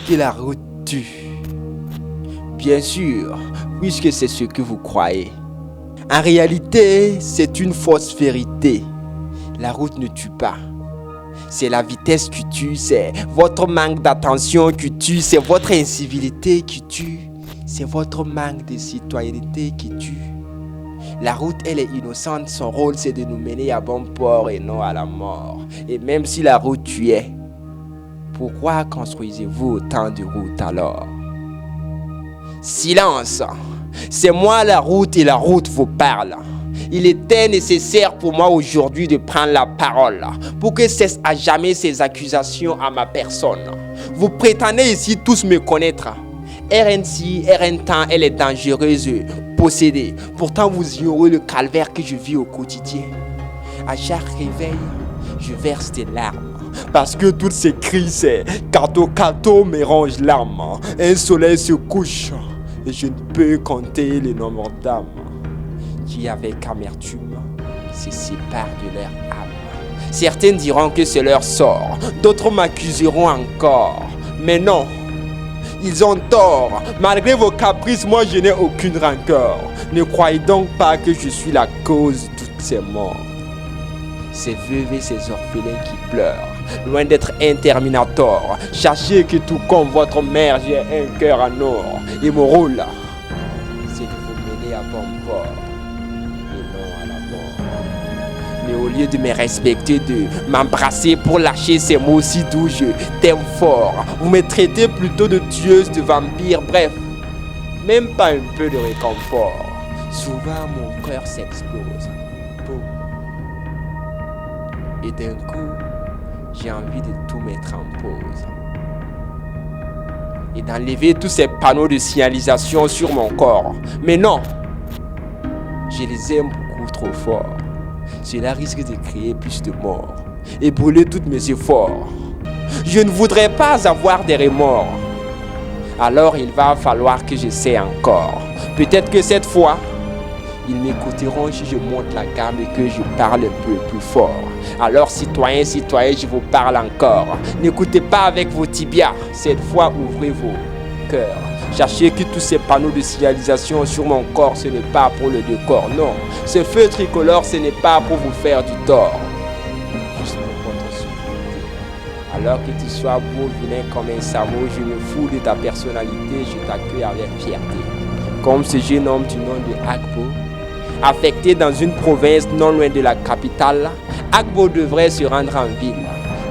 que la route tue. Bien sûr, puisque c'est ce que vous croyez. En réalité, c'est une fausse vérité. La route ne tue pas. C'est la vitesse qui tue, c'est votre manque d'attention qui tue, c'est votre incivilité qui tue, c'est votre manque de citoyenneté qui tue. La route, elle est innocente, son rôle c'est de nous mener à bon port et non à la mort. Et même si la route tuait, pourquoi construisez-vous autant de routes alors? Silence! C'est moi la route et la route vous parle. Il était nécessaire pour moi aujourd'hui de prendre la parole pour que cesse à jamais ces accusations à ma personne. Vous prétendez ici tous me connaître. RN6, RN temps, elle est dangereuse, possédée. Pourtant vous ignorez le calvaire que je vis au quotidien. À chaque réveil, je verse des larmes. Parce que toutes ces cris, c'est cato me ronge l'âme. Un soleil se couche et je ne peux compter le nombre d'âmes qui, avec amertume, se séparent de leur âme. Certains diront que c'est leur sort, d'autres m'accuseront encore. Mais non, ils ont tort. Malgré vos caprices, moi je n'ai aucune rancœur. Ne croyez donc pas que je suis la cause de toutes ces morts. Ces veuves et ces orphelins qui pleurent, loin d'être un Terminator. Sachez que tout comme votre mère, j'ai un cœur en or. Et mon rôle, c'est de vous mener à bon port. Mais au lieu de me respecter, de m'embrasser pour lâcher ces mots si doux, je t'aime fort. Vous me traitez plutôt de tueuse, de vampire, bref, même pas un peu de réconfort. Souvent mon cœur s'explose. Boum. Et d'un coup, j'ai envie de tout mettre en pause. Et d'enlever tous ces panneaux de signalisation sur mon corps. Mais non, je les aime beaucoup trop fort. Cela risque de créer plus de morts et brûler tous mes efforts. Je ne voudrais pas avoir des remords. Alors il va falloir que j'essaie encore. Peut-être que cette fois, ils m'écouteront si je monte la gamme et que je parle un peu plus fort. Alors citoyens, je vous parle encore. N'écoutez pas avec vos tibias. Cette fois, ouvrez vos cœurs. Sachez que tous ces panneaux de signalisation sur mon corps, ce n'est pas pour le décor, non. Ce feu tricolore, ce n'est pas pour vous faire du tort. Juste pour votre sécurité. Alors que tu sois beau, vilain comme un sabot, je me fous de ta personnalité, je t'accueille avec fierté. Comme ce jeune homme du nom de Agbo, affecté dans une province non loin de la capitale, Agbo devrait se rendre en ville,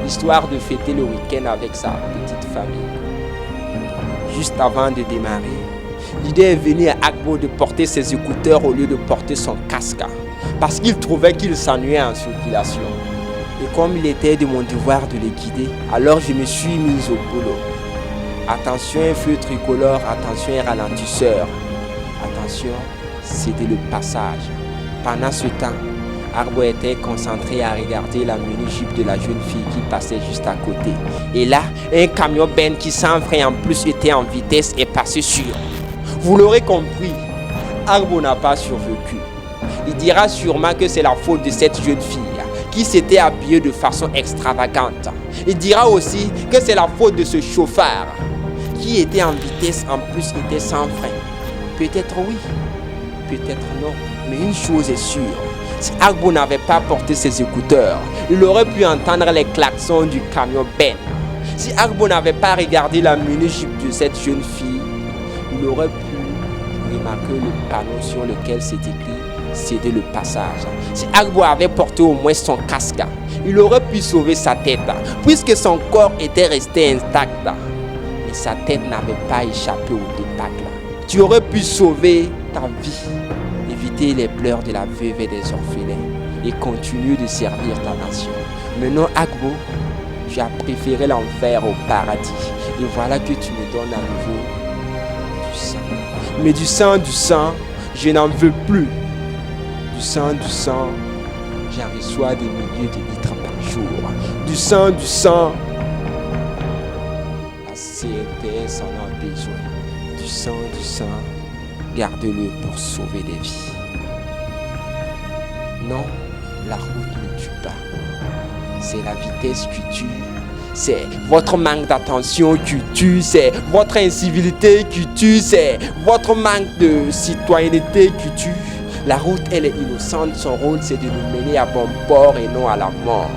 histoire de fêter le week-end avec sa petite famille. Juste avant de démarrer, l'idée est venue à Agbo de porter ses écouteurs au lieu de porter son casque, parce qu'il trouvait qu'il s'ennuyait en circulation. Et comme il était de mon devoir de les guider, alors je me suis mise au boulot. Attention un feu tricolore, attention un ralentisseur. Attention, c'était le passage. Pendant ce temps, Agbo était concentré à regarder la mini-jupe de la jeune fille qui passait juste à côté. Et là, un camion Ben qui sans frein en plus était en vitesse est passé sur. Vous l'aurez compris, Agbo n'a pas survécu. Il dira sûrement que c'est la faute de cette jeune fille qui s'était habillée de façon extravagante. Il dira aussi que c'est la faute de ce chauffeur qui était en vitesse en plus était sans frein. Peut-être oui, peut-être non, mais une chose est sûre. Si Agbo n'avait pas porté ses écouteurs, il aurait pu entendre les klaxons du camion Ben. Si Agbo n'avait pas regardé la mini-jupe de cette jeune fille, il aurait pu remarquer le panneau sur lequel c'est écrit « Céder le passage ». Si Agbo avait porté au moins son casque, il aurait pu sauver sa tête, puisque son corps était resté intact. Mais sa tête n'avait pas échappé au débâcle. Tu aurais pu sauver ta vie. Éviter les pleurs de la veuve et des orphelins et continuer de servir ta nation. Mais non, Agbo, tu as préféré l'enfer au paradis. Et voilà que tu me donnes à nouveau du sang. Mais du sang, je n'en veux plus. Du sang, j'en reçois des milliers de litres par jour. Du sang, la CNTS en a besoin. Du sang, garde-le pour sauver des vies. Non, la route ne tue pas. C'est la vitesse qui tue. C'est votre manque d'attention qui tue, c'est votre incivilité qui tue, c'est votre manque de citoyenneté qui tue. La route, elle est innocente, son rôle c'est de nous mener à bon port et non à la mort.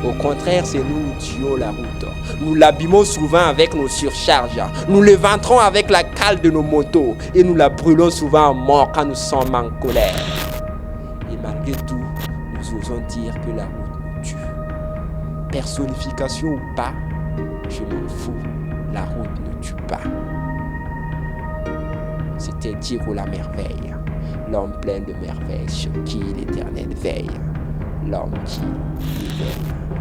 Au contraire, c'est nous qui tuons la route. Nous l'abîmons souvent avec nos surcharges. Nous l'éventrons avec la cale de nos motos et nous la brûlons souvent à mort quand nous sommes en colère. Et malgré tout, nous osons dire que la route nous tue. Personnification ou pas, je m'en fous. La route ne tue pas. C'était Diego la merveille, l'homme plein de merveilles sur qui l'Éternel veille, l'homme qui éveille.